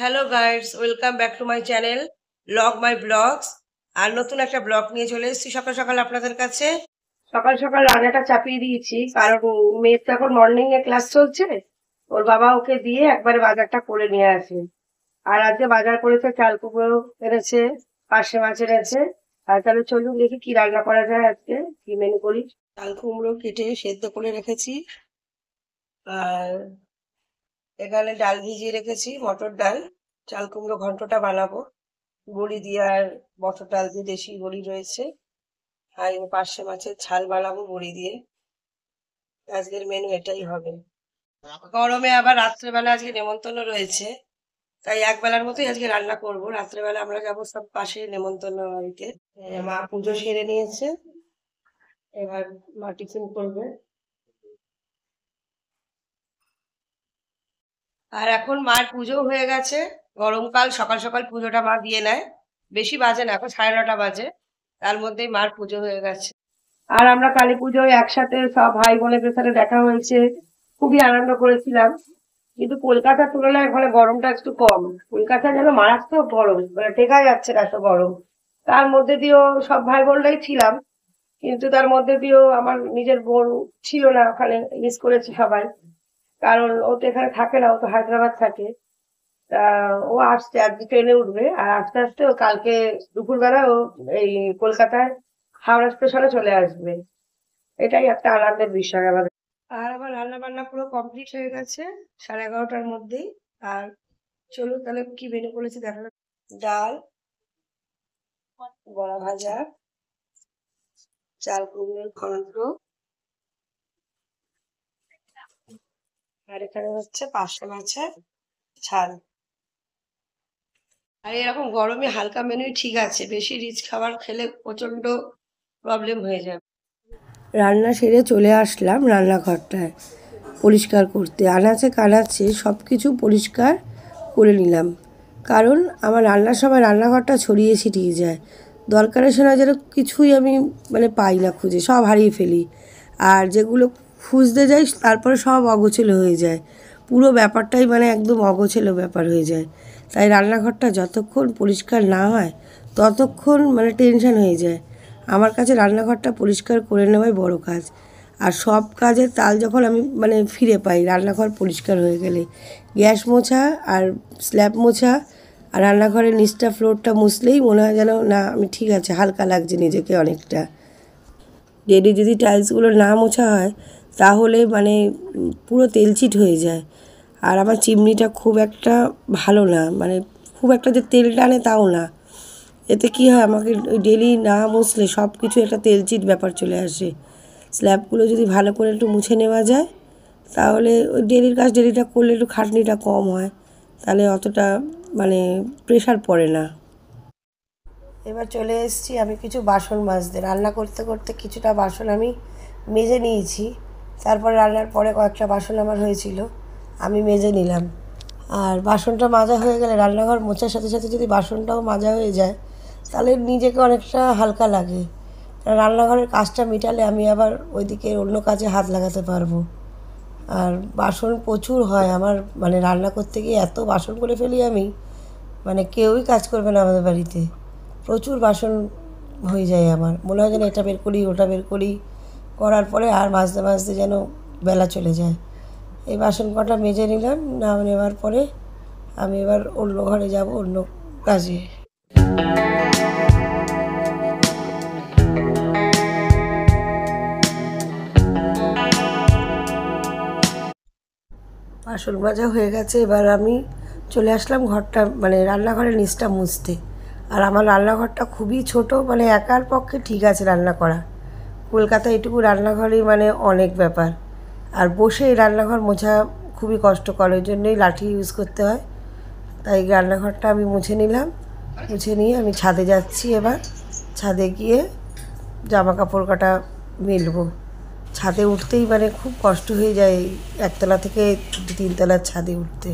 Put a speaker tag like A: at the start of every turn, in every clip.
A: Hello guys, welcome back to my channel log my blogs. আর নতুন একটা blog নিয়ে চলে এসেছি সকাল সকাল আপনাদের কাছে। সকাল সকাল রান্নাটা চাপিয়ে দিয়েছি, কারণ মেয়ের তো এখন মর্নিং এ ক্লাস চলছে। ওর বাবা ওকে দিয়ে একবারে বাজারটা করে নিয়ে আসে। আর আজকে বাজার করেছে, চাল কুমড়ো এনেছে, পার্শে মাছ এনেছে। আর তাহলে চলুন দেখি কি রান্না করা যায়, আজকে কি মেনু করি। চাল কুমড়ো কেটে সেদ্ধ করে রেখেছি, আর এখানে ডাল ভিজিয়ে রেখেছি, মটর ডাল। চাল কুমড়ো ঘন্টটা বানাবো বড়ি দিয়ে, আর মটর ডাল দিয়ে, দেশি বড়ি রয়েছে। আর পার্শে মাছের ঝাল বানাবো বড়ি দিয়ে। আজকের মেনু এটাই হবে। গরমে আবার রাত্রেবেলা আজকে নেমন্তন্ন রয়েছে, তাই একবেলার মতোই আজকে রান্না করব। রাত্রেবেলা আমরা যাবো সব পাশে নেমন্তন্ন বাড়িতে। মা পুজো সেরে নিয়েছে, এবার মা টিফিন করবে। আর এখন মার পুজো হয়ে গেছে। গরমকাল, সকাল সকাল পুজোটা মা দিয়ে নেয়। বেশি বাজে না, এখন 9:30 বাজে। তার মধ্যেই মার পুজো হয়ে গেছে। আর আমরা কালী পুজোয় একসাথে সব ভাই বোনেদের সাথে দেখা হয়েছে, খুবই আনন্দ করেছিলাম। কিন্তু কলকাতার তুলনায় এখানে গরমটা একটু কম। কলকাতা যেন মারাত্মক গরম, মানে টেকা যাচ্ছে না এত গরম। তার মধ্যে দিয়েও সব ভাই বোনরাই ছিলাম, কিন্তু তার মধ্যে দিয়েও আমার নিজের বোন ছিল না ওখানে, মিস করেছি সবাই। কারণ ও তো এখানে থাকে না, ও তো হায়দ্রাবাদ থাকে। ও আসছে, আজকে ট্রেনে উঠবে, আর আস্তে আস্তে ও কালকে দুপুরবেলা ও এই কলকাতায় হাওড়া স্টেশনে চলে আসবে। এটাই একটা আনন্দের বিষয় আমাদের। আর আমার রান্না বান্না পুরো কমপ্লিট হয়ে গেছে 11:30টার মধ্যেই। আর চলুন তাহলে কি মেনু করেছি দেখা যাক। ডাল, বড়া ভাজা, চাল কুমড়োর ঘন্ট, আর এখানে হচ্ছে পার্শে মাছের ঝাল। আর এরকম গরমে হালকা মেনুই ঠিক আছে, বেশি রিচ খাবার খেলে প্রচন্ড প্রবলেম হয়ে যাবে। রান্না সেরে চলে আসলাম রান্নাঘরটায় পরিষ্কার করতে। আনাচে কানাচে সব কিছু পরিষ্কার করে নিলাম, কারণ আমার রান্নার সময় রান্নাঘরটা ছড়িয়ে ছিটিয়ে যায়। দরকারের সময় যেন কিছুই আমি পাই না, খুঁজে সব হারিয়ে ফেলি। আর যেগুলো খুঁজতে যাই তারপরে সব অগোছালো হয়ে যায়। পুরো ব্যাপারটাই একদম অগোছালো ব্যাপার হয়ে যায়। তাই রান্নাঘরটা যতক্ষণ পরিষ্কার না হয় ততক্ষণ টেনশন হয়ে যায়। আমার কাছে রান্নাঘরটা পরিষ্কার করে নেওয়াই বড় কাজ। আর সব কাজের তাল যখন আমি ফিরে পাই রান্নাঘর পরিষ্কার হয়ে গেলে। গ্যাস মোছা আর স্ল্যাব মোছা আর রান্নাঘরের নিচটা ফ্লোরটা মুছলেই মনে হয় যেন না, আমি ঠিক আছে, হালকা লাগছে নিজেকে অনেকটা। ডেলি যদি টাইলসগুলো না মোছা হয় তাহলে পুরো তেলচিট হয়ে যায়। আর আমার চিমনিটা খুব একটা ভালো না, খুব একটা যে তেল টানে তাও না। এতে কি হয়, আমাকে ডেলি না মুছলে সব কিছু একটা তেলচিট ব্যাপার চলে আসে। স্ল্যাবগুলো যদি ভালো করে একটু মুছে নেওয়া যায় তাহলে ওই ডেলির কাজ ডেলিটা করলে একটু খাটনিটা কম হয়, তাহলে অতটা প্রেশার পড়ে না। এবার চলে এসেছি আমি কিছু বাসন মাজতে। রান্না করতে করতে কিছুটা বাসন আমি মেজে নিয়েছি, তারপর রান্নার পরে কয়েকটা বাসন আমার হয়েছিল, আমি মেজে নিলাম। আর বাসনটা মাজা হয়ে গেলে রান্নাঘর মোছার সাথে সাথে যদি বাসনটাও মাজা হয়ে যায় তাহলে নিজেকে অনেকটা হালকা লাগে। রান্নাঘরের কাজটা মিটালে আমি আবার ওইদিকে অন্য কাজে হাত লাগাতে পারবো। আর বাসন প্রচুর হয় আমার, রান্না করতে গিয়ে এত বাসন করে ফেলি আমি, কেউই কাজ করবে না আমাদের বাড়িতে। প্রচুর বাসন হয়ে যায় আমার, মনে হয় যেন এটা বের করি ওটা বের করি, করার পরে আর মাজতে মাজতে যেন বেলা চলে যায়। এই বাসন কটা মেজে নিলাম, না নেওয়ার পরে আমি এবার অন্য ঘরে যাব, অন্য কাজে। বাসন মাজা হয়ে গেছে, এবার আমি চলে আসলাম ঘরটা রান্নাঘরের নিচটা মুছতে। আর আমার রান্নাঘরটা খুবই ছোট, একার পক্ষে ঠিক আছে রান্না করা। কলকাতায় এটুকু রান্নাঘরই অনেক ব্যাপার। আর বসে এই রান্নাঘর মোছা খুবই কষ্টকর, ওই জন্যই লাঠি ইউজ করতে হয়। তাই রান্নাঘরটা আমি মুছে নিলাম, মুছে নিয়ে আমি ছাদে যাচ্ছি। এবার ছাদে গিয়ে জামা কাপড় কটা মেলবো। ছাদে উঠতেই খুব কষ্ট হয়ে যায় একতলা থেকে 3 তলার ছাদে উঠতে।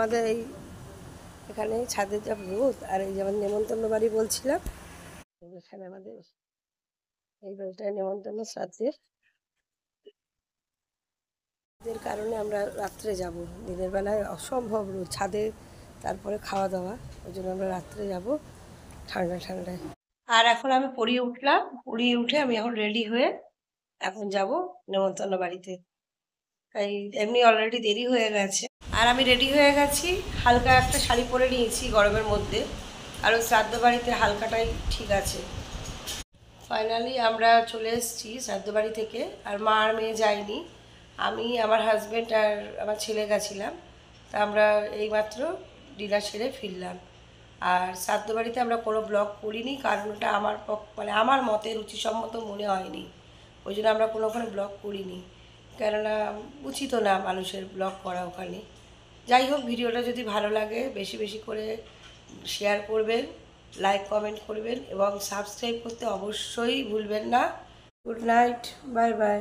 A: আমাদের এখানে ছাদের যা রোদ, আর এই যেমন নেমন্তন্ন বাড়ি বলছিলাম, এখানে আমাদের এই বাড়িটায় নেমন্তন্ন শ্রাদ্ধের কারণে আমরা রাত্রে যাব। দিনের বেলায় অসম্ভব রোদ ছাদে, তারপরে খাওয়া দাওয়া, ওই জন্য আমরা রাত্রে যাব ঠান্ডা ঠান্ডায়। আর এখন আমি পড়িয়ে উঠলাম, পড়িয়ে উঠে আমি এখন রেডি হয়ে এখন যাব নেমন্তন্ন বাড়িতে। তাই এমনি অলরেডি দেরি হয়ে গেছে, আর আমি রেডি হয়ে গেছি। হালকা একটা শাড়ি পরে নিয়েছি গরমের মধ্যে, আর ওই শ্রাদ্ধ বাড়িতে হালকাটাই ঠিক আছে। ফাইনালি আমরা চলে এসেছি শ্রাদ্ধ বাড়ি থেকে, আর মা আর মেয়ে যায়নি, আমি, আমার হাজব্যান্ড আর আমার ছেলে গেছিলাম। তা আমরা এইমাত্র ডিনার সেরে ফিরলাম। আর শ্রাদ্ধ বাড়িতে আমরা কোনো ব্লগ করিনি, কারণ ওটা আমার মানে আমার মতে রুচিসম্মত মনে হয়নি, ওই জন্য আমরা ওখানে ব্লগ করিনি, কেননা উচিত না মানুষের ব্লগ করা ওখানে। যাই হোক, ভিডিওটা যদি ভালো লাগে বেশি বেশি করে শেয়ার করবেন, লাইক কমেন্ট করবেন এবং সাবস্ক্রাইব করতে অবশ্যই ভুলবেন না। Good night, bye bye.